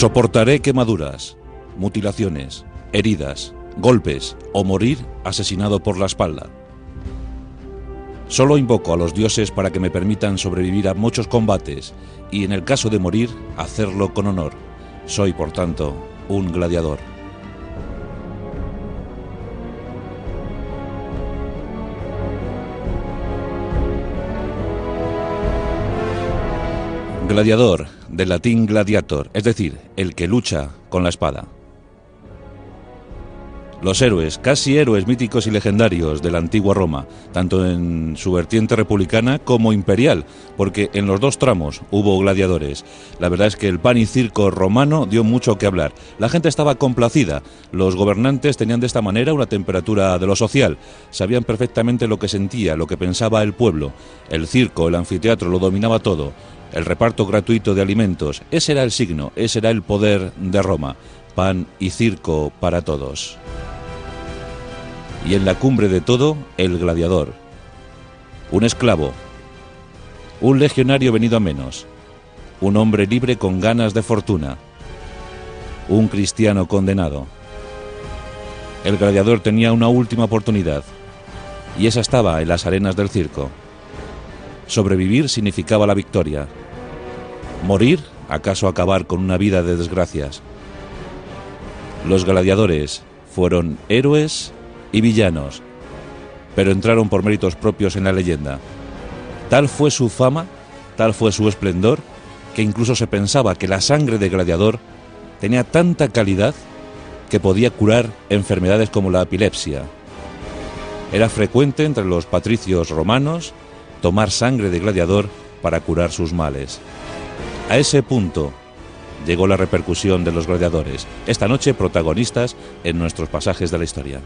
Soportaré quemaduras, mutilaciones, heridas, golpes o morir asesinado por la espalda. Solo invoco a los dioses para que me permitan sobrevivir a muchos combates y, en el caso de morir, hacerlo con honor. Soy, por tanto, un gladiador. Gladiador, del latín gladiator, es decir, el que lucha con la espada. Los héroes, casi héroes míticos y legendarios de la antigua Roma, tanto en su vertiente republicana como imperial, porque en los dos tramos hubo gladiadores. La verdad es que el pan y circo romano dio mucho que hablar. La gente estaba complacida, los gobernantes tenían de esta manera una temperatura de lo social, sabían perfectamente lo que sentía, lo que pensaba el pueblo. El circo, el anfiteatro lo dominaba todo. El reparto gratuito de alimentos, ese era el signo, ese era el poder de Roma. Pan y circo para todos. Y en la cumbre de todo, el gladiador. Un esclavo. Un legionario venido a menos. Un hombre libre con ganas de fortuna. Un cristiano condenado. El gladiador tenía una última oportunidad. Y esa estaba en las arenas del circo. Sobrevivir significaba la victoria. Morir, acaso acabar con una vida de desgracias. Los gladiadores fueron héroes y villanos, pero entraron por méritos propios en la leyenda. Tal fue su fama, tal fue su esplendor, que incluso se pensaba que la sangre de gladiador tenía tanta calidad que podía curar enfermedades como la epilepsia. Era frecuente entre los patricios romanos tomar sangre de gladiador para curar sus males. A ese punto llegó la repercusión de los gladiadores, esta noche protagonistas en nuestros pasajes de la historia.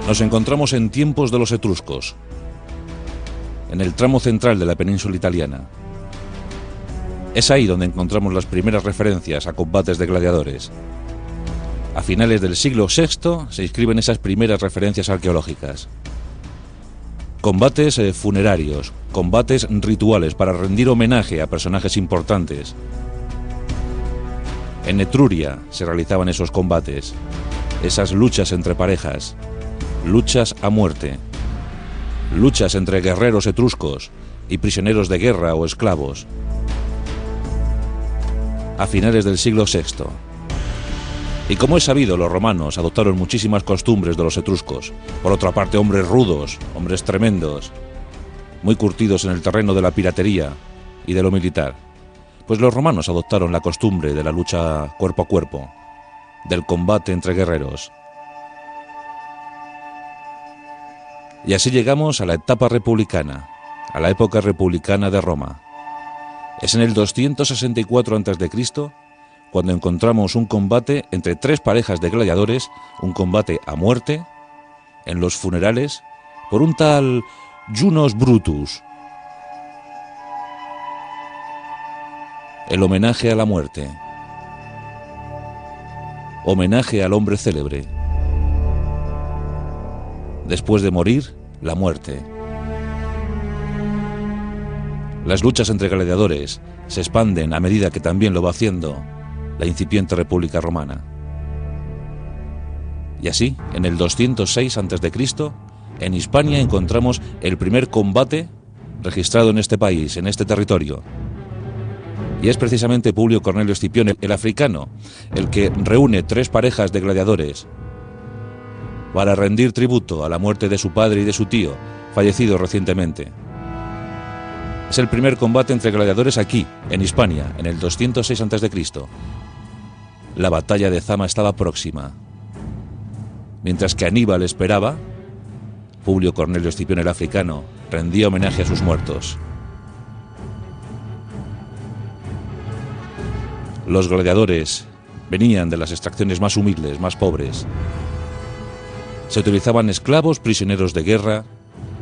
Nos encontramos en tiempos de los etruscos, en el tramo central de la península italiana. Es ahí donde encontramos las primeras referencias a combates de gladiadores. A finales del siglo VI se inscriben esas primeras referencias arqueológicas. Combates funerarios, combates rituales para rendir homenaje a personajes importantes. En Etruria se realizaban esos combates, esas luchas entre parejas, luchas a muerte, luchas entre guerreros etruscos y prisioneros de guerra o esclavos. A finales del siglo VI. Y como es sabido, los romanos adoptaron muchísimas costumbres de los etruscos. Por otra parte, hombres rudos, hombres tremendos, muy curtidos en el terreno de la piratería y de lo militar. Pues los romanos adoptaron la costumbre de la lucha cuerpo a cuerpo, del combate entre guerreros. Y así llegamos a la etapa republicana, a la época republicana de Roma. Es en el 264 a.C. cuando encontramos un combate entre tres parejas de gladiadores, un combate a muerte, en los funerales, por un tal Junos Brutus. El homenaje a la muerte. Homenaje al hombre célebre. Después de morir, la muerte. Las luchas entre gladiadores se expanden a medida que también lo va haciendo la incipiente República Romana. Y así, en el 206 a.C., en Hispania encontramos el primer combate registrado en este país, en este territorio. Y es precisamente Publio Cornelio Escipión, el africano, el que reúne tres parejas de gladiadores para rendir tributo a la muerte de su padre y de su tío, fallecido recientemente. Es el primer combate entre gladiadores aquí, en Hispania, en el 206 a.C. La batalla de Zama estaba próxima. Mientras que Aníbal esperaba, Publio Cornelio Escipión el africano rendía homenaje a sus muertos. Los gladiadores venían de las extracciones más humildes, más pobres. Se utilizaban esclavos, prisioneros de guerra,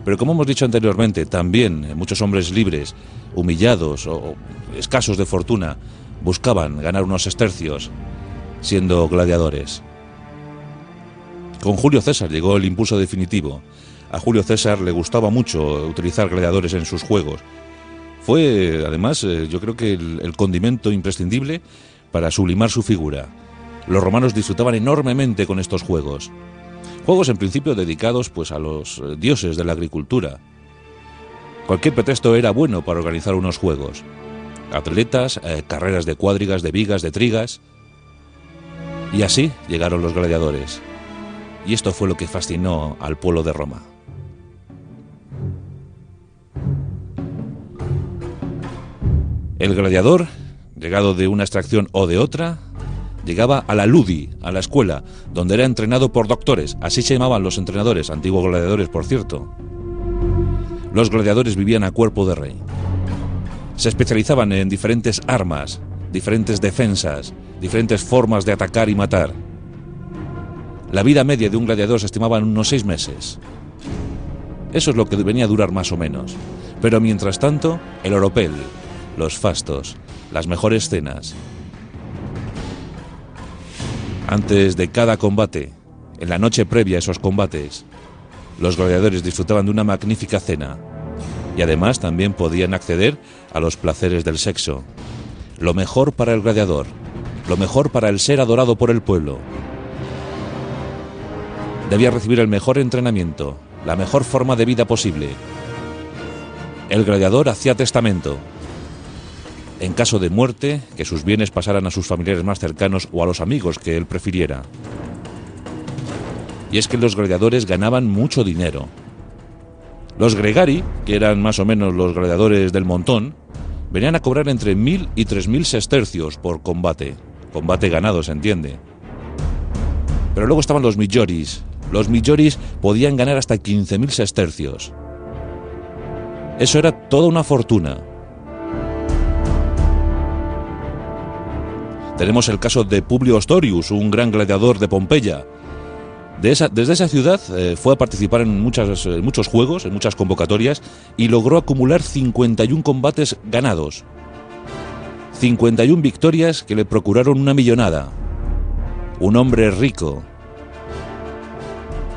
pero como hemos dicho anteriormente, también muchos hombres libres, humillados o escasos de fortuna, buscaban ganar unos estercios siendo gladiadores. Con Julio César llegó el impulso definitivo. A Julio César le gustaba mucho utilizar gladiadores en sus juegos. Fue, además, yo creo que el condimento imprescindible para sublimar su figura. Los romanos disfrutaban enormemente con estos juegos. Juegos en principio dedicados pues a los dioses de la agricultura. Cualquier pretexto era bueno para organizar unos juegos. Atletas, carreras de cuadrigas, de vigas, de trigas. Y así llegaron los gladiadores. Y esto fue lo que fascinó al pueblo de Roma. El gladiador, llegado de una extracción o de otra, llegaba a la ludi, a la escuela, donde era entrenado por doctores. Así se llamaban los entrenadores, antiguos gladiadores, por cierto. Los gladiadores vivían a cuerpo de rey. Se especializaban en diferentes armas, diferentes defensas, diferentes formas de atacar y matar. La vida media de un gladiador se estimaba en unos 6 meses. Eso es lo que venía a durar más o menos. Pero mientras tanto, el oropel, los fastos, las mejores cenas. Antes de cada combate, en la noche previa a esos combates, los gladiadores disfrutaban de una magnífica cena y además también podían acceder a los placeres del sexo. Lo mejor para el gladiador, lo mejor para el ser adorado por el pueblo. Debía recibir el mejor entrenamiento, la mejor forma de vida posible. El gladiador hacía testamento. En caso de muerte, que sus bienes pasaran a sus familiares más cercanos o a los amigos que él prefiriera. Y es que los gladiadores ganaban mucho dinero. Los gregari, que eran más o menos los gladiadores del montón, venían a cobrar entre 1.000 y 3.000 sestercios por combate. Combate ganado, se entiende. Pero luego estaban los milloris. Los milloris podían ganar hasta 15.000 sestercios. Eso era toda una fortuna. Tenemos el caso de Publio Ostorius, un gran gladiador de Pompeya. Desde esa ciudad fue a participar en muchos juegos, en muchas convocatorias, y logró acumular 51 combates ganados. 51 victorias que le procuraron una millonada. Un hombre rico.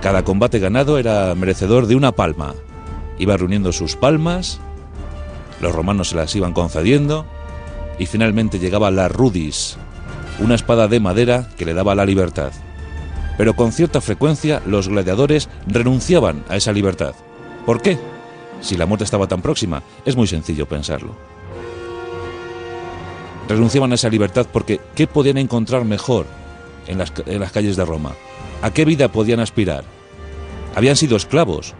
Cada combate ganado era merecedor de una palma. Iba reuniendo sus palmas, los romanos se las iban concediendo, y finalmente llegaba la rudis, una espada de madera que le daba la libertad. Pero con cierta frecuencia los gladiadores renunciaban a esa libertad. ¿Por qué? Si la muerte estaba tan próxima, es muy sencillo pensarlo. Renunciaban a esa libertad porque ¿qué podían encontrar mejor en las calles de Roma? ¿A qué vida podían aspirar? Habían sido esclavos,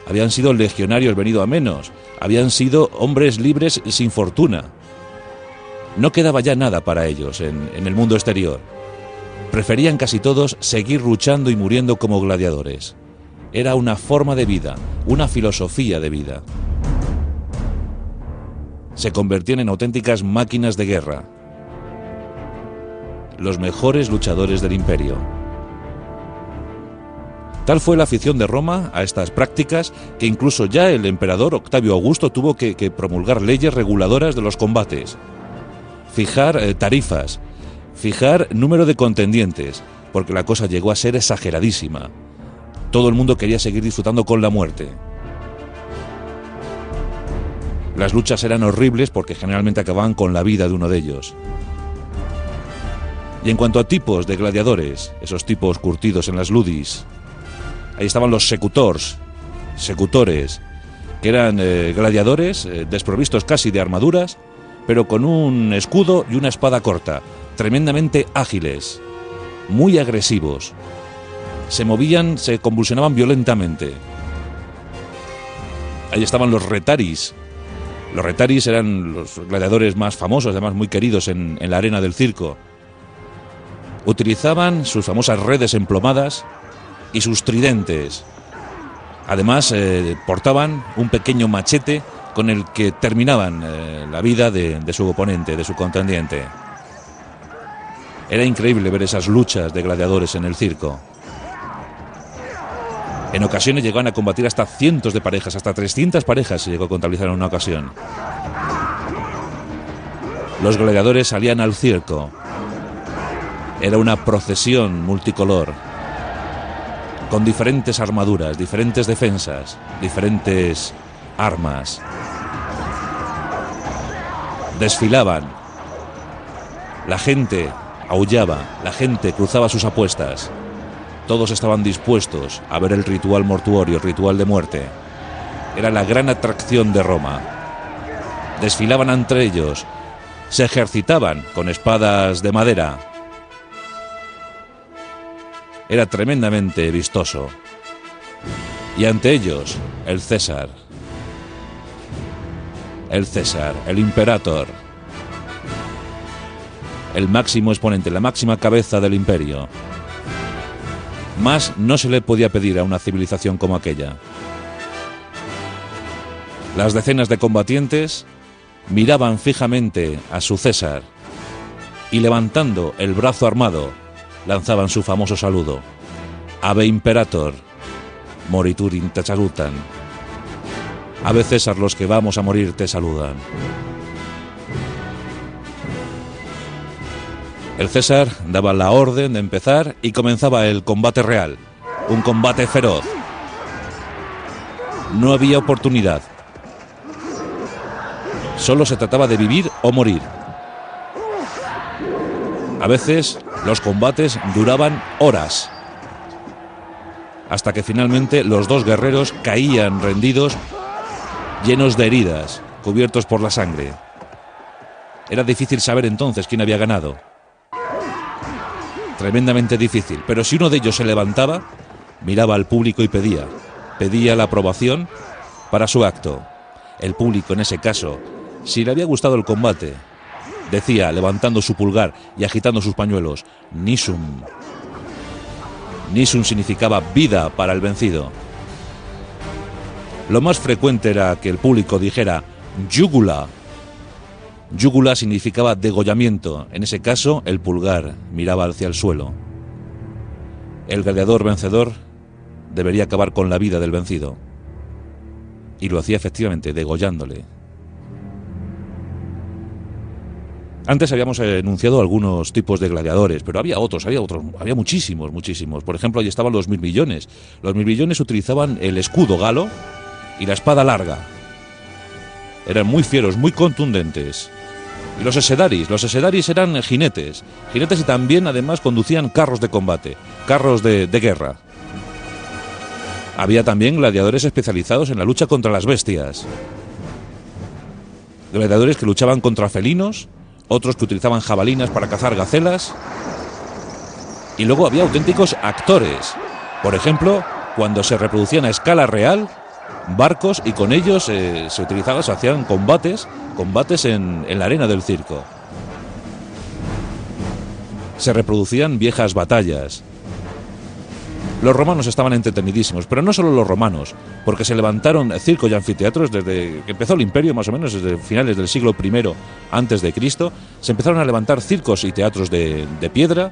habían sido legionarios venido a menos, habían sido hombres libres sin fortuna. No quedaba ya nada para ellos en el mundo exterior. Preferían casi todos seguir luchando y muriendo como gladiadores. Era una forma de vida, una filosofía de vida. Se convertían en auténticas máquinas de guerra. Los mejores luchadores del imperio. Tal fue la afición de Roma a estas prácticas que incluso ya el emperador Octavio Augusto tuvo que promulgar leyes reguladoras de los combates. Fijar tarifas, fijar número de contendientes, porque la cosa llegó a ser exageradísima. Todo el mundo quería seguir disfrutando con la muerte. Las luchas eran horribles porque generalmente acababan con la vida de uno de ellos. Y en cuanto a tipos de gladiadores, esos tipos curtidos en las ludis, ahí estaban los secutores, que eran gladiadores desprovistos casi de armaduras, pero con un escudo y una espada corta, tremendamente ágiles, muy agresivos. Se movían, se convulsionaban violentamente. Ahí estaban los retaris. Los retaris eran los gladiadores más famosos, además muy queridos en la arena del circo. Utilizaban sus famosas redes emplomadas y sus tridentes. Además, portaban un pequeño machete con el que terminaban la vida de su oponente, de su contendiente. Era increíble ver esas luchas de gladiadores en el circo. En ocasiones llegaban a combatir hasta cientos de parejas, hasta 300 parejas se llegó a contabilizar en una ocasión. Los gladiadores salían al circo. Era una procesión multicolor, con diferentes armaduras, diferentes defensas, diferentes armas. Desfilaban. La gente aullaba, la gente cruzaba sus apuestas. Todos estaban dispuestos a ver el ritual mortuorio, el ritual de muerte. Era la gran atracción de Roma. Desfilaban entre ellos, se ejercitaban con espadas de madera. Era tremendamente vistoso. Y ante ellos, el César. El César, el Imperator. El máximo exponente, la máxima cabeza del imperio. Más no se le podía pedir a una civilización como aquella. Las decenas de combatientes miraban fijamente a su César y levantando el brazo armado lanzaban su famoso saludo: Ave Imperator, moritur in te salutan. Ave César, los que vamos a morir te saludan. El César daba la orden de empezar y comenzaba el combate real, un combate feroz. No había oportunidad. Solo se trataba de vivir o morir. A veces los combates duraban horas, hasta que finalmente los dos guerreros caían rendidos, llenos de heridas, cubiertos por la sangre. Era difícil saber entonces quién había ganado. Tremendamente difícil, pero si uno de ellos se levantaba, miraba al público y pedía la aprobación para su acto. El público, en ese caso, si le había gustado el combate, decía, levantando su pulgar y agitando sus pañuelos: Nisum. Nisum significaba vida para el vencido. Lo más frecuente era que el público dijera Jugula. Jugula significaba degollamiento. En ese caso, el pulgar miraba hacia el suelo. El gladiador vencedor debería acabar con la vida del vencido. Y lo hacía efectivamente, degollándole. Antes habíamos enunciado algunos tipos de gladiadores, pero había muchísimos. Por ejemplo, ahí estaban los mirmillones. Los mirmillones utilizaban el escudo galo y la espada larga. Eran muy fieros, muy contundentes. Y los esedaris eran jinetes y también además conducían carros de combate, carros de guerra. Había también gladiadores especializados en la lucha contra las bestias. Gladiadores que luchaban contra felinos, otros que utilizaban jabalinas para cazar gacelas. Y luego había auténticos actores. Por ejemplo, cuando se reproducían a escala real barcos y con ellos se hacían combates en la arena del circo. Se reproducían viejas batallas. Los romanos estaban entretenidísimos, pero no solo los romanos, porque se levantaron circos y anfiteatros desde que empezó el imperio, más o menos desde finales del siglo I antes de Cristo. Se empezaron a levantar circos y teatros de piedra,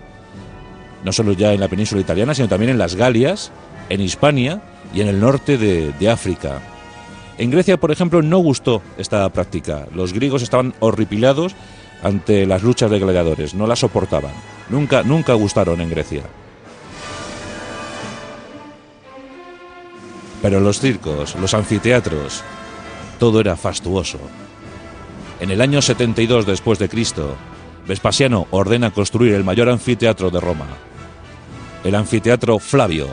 no solo ya en la península italiana, sino también en las Galias, en Hispania y en el norte de África. En Grecia, por ejemplo, no gustó esta práctica. Los griegos estaban horripilados ante las luchas de gladiadores, no las soportaban. Nunca gustaron en Grecia. Pero los circos, los anfiteatros, todo era fastuoso. En el año 72 después de Cristo, Vespasiano ordena construir el mayor anfiteatro de Roma, el anfiteatro Flavio,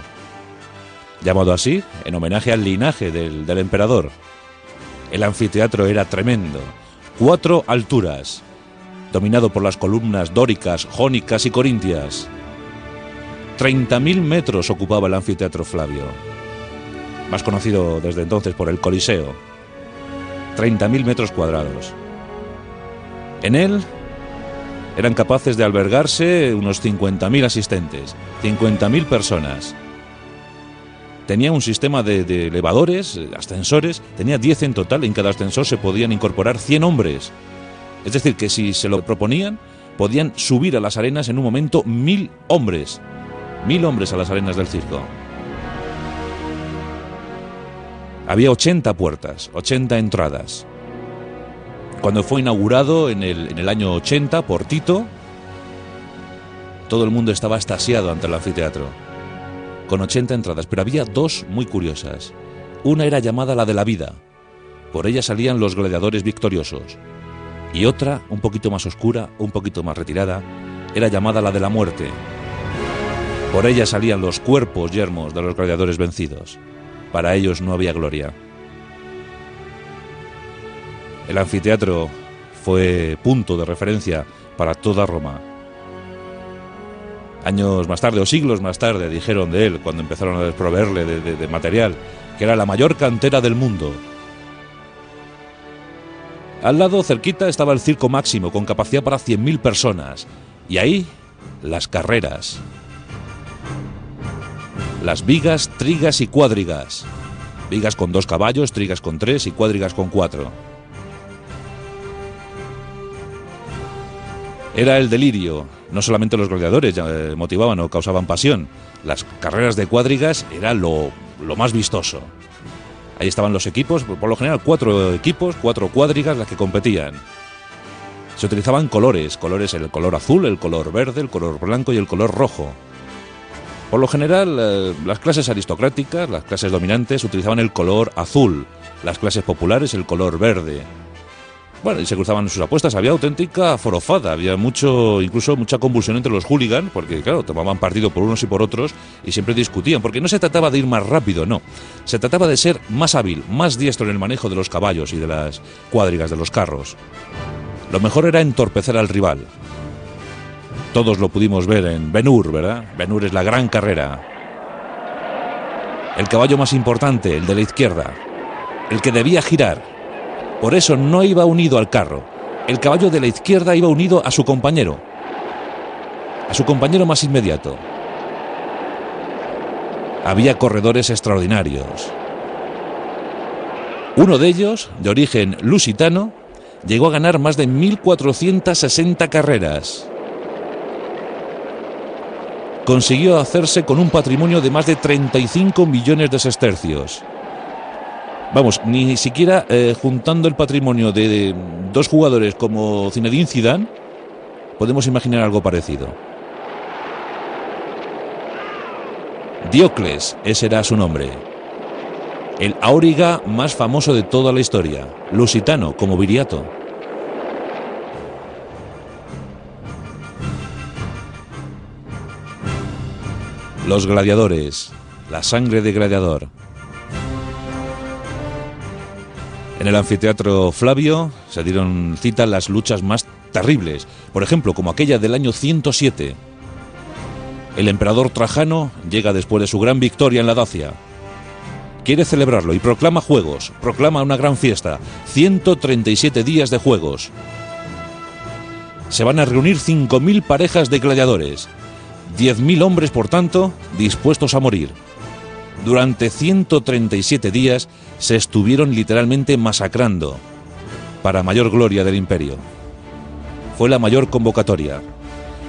llamado así en homenaje al linaje del emperador. El anfiteatro era tremendo, 4 alturas, dominado por las columnas dóricas, jónicas y corintias. 30.000 metros ocupaba el anfiteatro Flavio, más conocido desde entonces por el Coliseo. 30.000 metros cuadrados. En él eran capaces de albergarse unos 50.000 asistentes, 50.000 personas. Tenía un sistema de elevadores, ascensores, tenía 10 en total, en cada ascensor se podían incorporar 100 hombres. Es decir, que si se lo proponían, podían subir a las arenas en un momento 1.000 hombres. 1.000 hombres a las arenas del circo. Había 80 puertas, 80 entradas. Cuando fue inaugurado en el año 80 por Tito, Todo el mundo estaba extasiado ante el anfiteatro, con 80 entradas, pero había dos muy curiosas. Una era llamada la de la vida, por ella salían los gladiadores victoriosos, y otra, un poquito más oscura, un poquito más retirada, era llamada la de la muerte. Por ella salían los cuerpos yermos de los gladiadores vencidos. Para ellos no había gloria. El anfiteatro fue punto de referencia para toda Roma. Años más tarde, o siglos más tarde, dijeron de él, cuando empezaron a desproveerle de material, que era la mayor cantera del mundo. Al lado, cerquita, estaba el Circo Máximo, con capacidad para 100.000 personas. Y ahí, las carreras. Las vigas, trigas y cuadrigas. Vigas con 2 caballos, trigas con 3 y cuadrigas con 4. Era el delirio. No solamente los gladiadores motivaban o causaban pasión. Las carreras de cuadrigas era lo más vistoso. Ahí estaban los equipos, por lo general 4 equipos, 4 cuadrigas las que competían. Se utilizaban colores, el color azul, el color verde, el color blanco y el color rojo. Por lo general, las clases aristocráticas, las clases dominantes, utilizaban el color azul, las clases populares el color verde. Bueno, y se cruzaban sus apuestas, había auténtica forofada, había incluso mucha convulsión entre los hooligans, porque claro, tomaban partido por unos y por otros y siempre discutían, porque no se trataba de ir más rápido, no. Se trataba de ser más hábil, más diestro en el manejo de los caballos y de las cuadrigas de los carros. Lo mejor era entorpecer al rival. Todos lo pudimos ver en Ben-Hur, ¿verdad? Ben-Hur es la gran carrera. El caballo más importante, el de la izquierda, el que debía girar. Por eso no iba unido al carro. El caballo de la izquierda iba unido a su compañero más inmediato. Había corredores extraordinarios. Uno de ellos, de origen lusitano, llegó a ganar más de 1.460 carreras. Consiguió hacerse con un patrimonio de más de 35 millones de sestercios. Vamos, ni siquiera juntando el patrimonio de 2 jugadores como Zinedine Zidane, podemos imaginar algo parecido. Diocles, ese era su nombre. El auriga más famoso de toda la historia, lusitano como Viriato. Los gladiadores, la sangre de gladiador. En el anfiteatro Flavio se dieron cita las luchas más terribles, por ejemplo, como aquella del año 107. El emperador Trajano llega después de su gran victoria en la Dacia. Quiere celebrarlo y proclama juegos, proclama una gran fiesta, 137 días de juegos. Se van a reunir 5.000 parejas de gladiadores, 10.000 hombres, por tanto, dispuestos a morir. Durante 137 días se estuvieron literalmente masacrando, para mayor gloria del imperio. Fue la mayor convocatoria.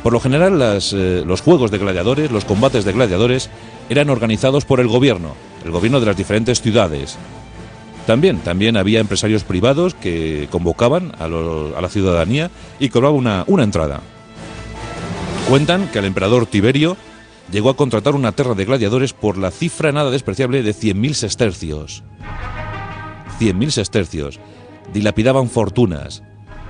Por lo general, los juegos de gladiadores, los combates de gladiadores, eran organizados por el gobierno de las diferentes ciudades. También había empresarios privados que convocaban a la ciudadanía y cobraban una entrada. Cuentan que el emperador Tiberio llegó a contratar una terra de gladiadores por la cifra nada despreciable de 100.000 sestercios. 100.000 sestercios. Dilapidaban fortunas,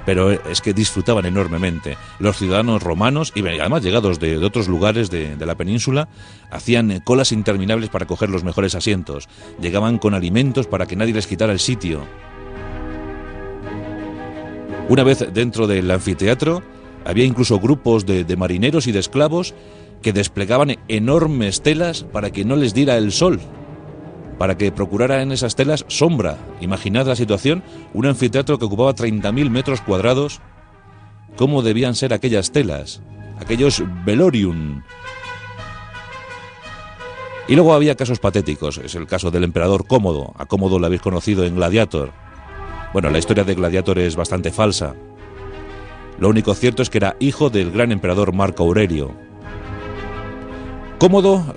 pero es que disfrutaban enormemente. Los ciudadanos romanos, y además llegados de otros lugares de la península, hacían colas interminables para coger los mejores asientos. Llegaban con alimentos para que nadie les quitara el sitio. Una vez dentro del anfiteatro, había incluso grupos de marineros y de esclavos que desplegaban enormes telas para que no les diera el sol, para que procurara en esas telas sombra. Imaginad la situación, un anfiteatro que ocupaba 30.000 metros cuadrados. ¿Cómo debían ser aquellas telas? Aquellos velorium. Y luego había casos patéticos. Es el caso del emperador Cómodo. A Cómodo lo habéis conocido en Gladiator. Bueno, la historia de Gladiator es bastante falsa. Lo único cierto es que era hijo del gran emperador Marco Aurelio. Cómodo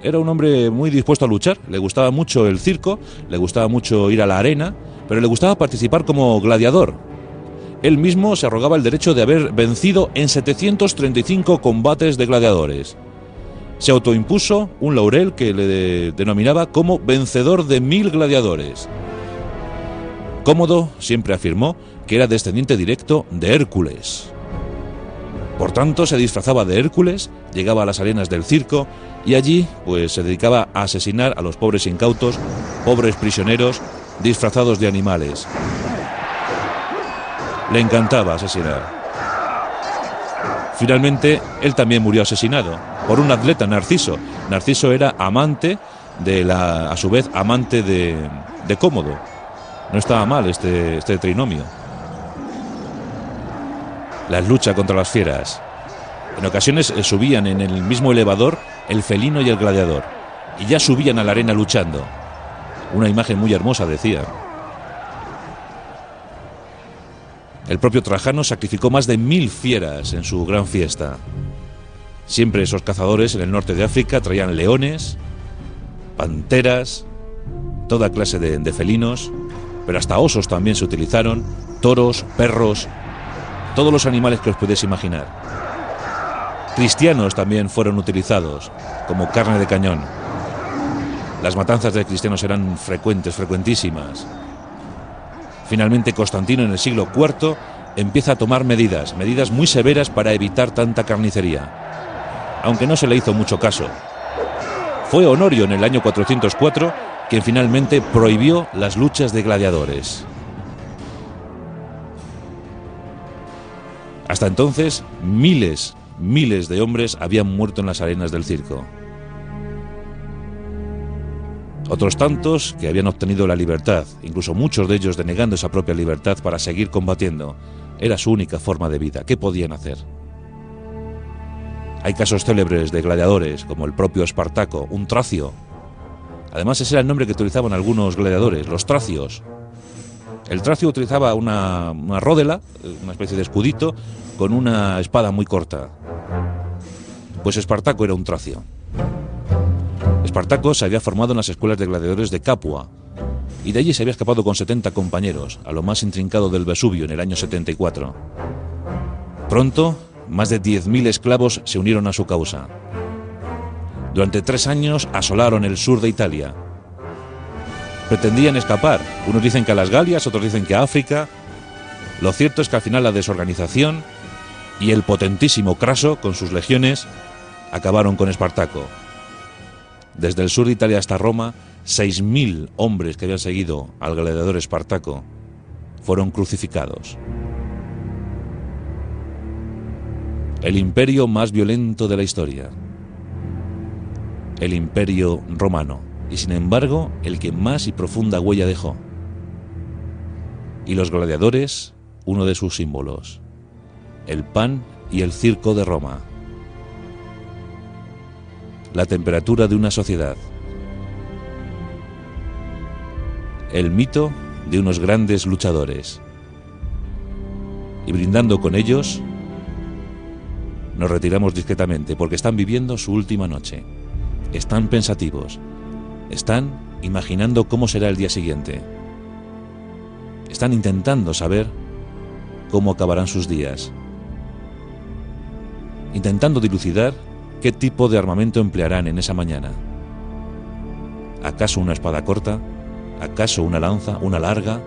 era un hombre muy dispuesto a luchar, le gustaba mucho el circo, le gustaba mucho ir a la arena, pero le gustaba participar como gladiador. Él mismo se arrogaba el derecho de haber vencido en 735 combates de gladiadores. Se autoimpuso un laurel que le denominaba como vencedor de 1000 gladiadores. Cómodo siempre afirmó que era descendiente directo de Hércules. Por tanto, se disfrazaba de Hércules, llegaba a las arenas del circo y allí pues se dedicaba a asesinar a los pobres incautos, pobres prisioneros, disfrazados de animales. Le encantaba asesinar. Finalmente, él también murió asesinado por un atleta, Narciso. Narciso era amante a su vez amante de Cómodo. No estaba mal este trinomio. La lucha contra las fieras. En ocasiones subían en el mismo elevador el felino y el gladiador, y ya subían a la arena luchando. Una imagen muy hermosa, decía. El propio Trajano sacrificó más de 1000 fieras en su gran fiesta. Siempre esos cazadores en el norte de África traían leones, panteras, toda clase de felinos, pero hasta osos también se utilizaron, toros, perros, todos los animales que os podéis imaginar. Cristianos también fueron utilizados como carne de cañón. Las matanzas de cristianos eran frecuentísimas. Finalmente Constantino en el siglo IV empieza a tomar medidas muy severas para evitar tanta carnicería, aunque no se le hizo mucho caso. Fue Honorio en el año 404 quien finalmente prohibió las luchas de gladiadores. Hasta entonces, miles de hombres habían muerto en las arenas del circo. Otros tantos que habían obtenido la libertad, incluso muchos de ellos denegando esa propia libertad para seguir combatiendo. Era su única forma de vida. ¿Qué podían hacer? Hay casos célebres de gladiadores, como el propio Espartaco, un tracio. Además, ese era el nombre que utilizaban algunos gladiadores, los tracios. El tracio utilizaba una ródela, una especie de escudito, con una espada muy corta. Pues Espartaco era un tracio. Espartaco se había formado en las escuelas de gladiadores de Capua, y de allí se había escapado con 70 compañeros, a lo más intrincado del Vesubio en el año 74. Pronto, más de 10.000 esclavos se unieron a su causa. Durante 3 años asolaron el sur de Italia. Pretendían escapar, unos dicen que a las Galias, otros dicen que a África. Lo cierto es que al final la desorganización y el potentísimo Craso, con sus legiones, acabaron con Espartaco. Desde el sur de Italia hasta Roma, 6.000 hombres que habían seguido al gladiador Espartaco fueron crucificados. El imperio más violento de la historia. El imperio romano. Y sin embargo, el que más y profunda huella dejó. Y los gladiadores, uno de sus símbolos. El pan y el circo de Roma. La temperatura de una sociedad. El mito de unos grandes luchadores. Y brindando con ellos, nos retiramos discretamente porque están viviendo su última noche. Están pensativos. Están imaginando cómo será el día siguiente. Están intentando saber cómo acabarán sus días. Intentando dilucidar qué tipo de armamento emplearán en esa mañana. ¿Acaso una espada corta? ¿Acaso una lanza? ¿Una larga?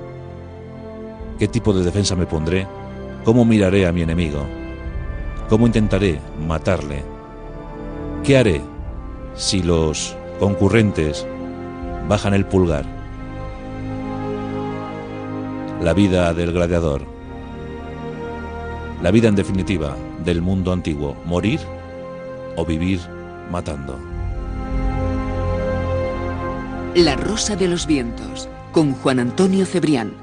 ¿Qué tipo de defensa me pondré? ¿Cómo miraré a mi enemigo? ¿Cómo intentaré matarle? ¿Qué haré si los concurrentes bajan el pulgar? La vida del gladiador. La vida en definitiva del mundo antiguo. Morir o vivir matando. La Rosa de los Vientos, con Juan Antonio Cebrián.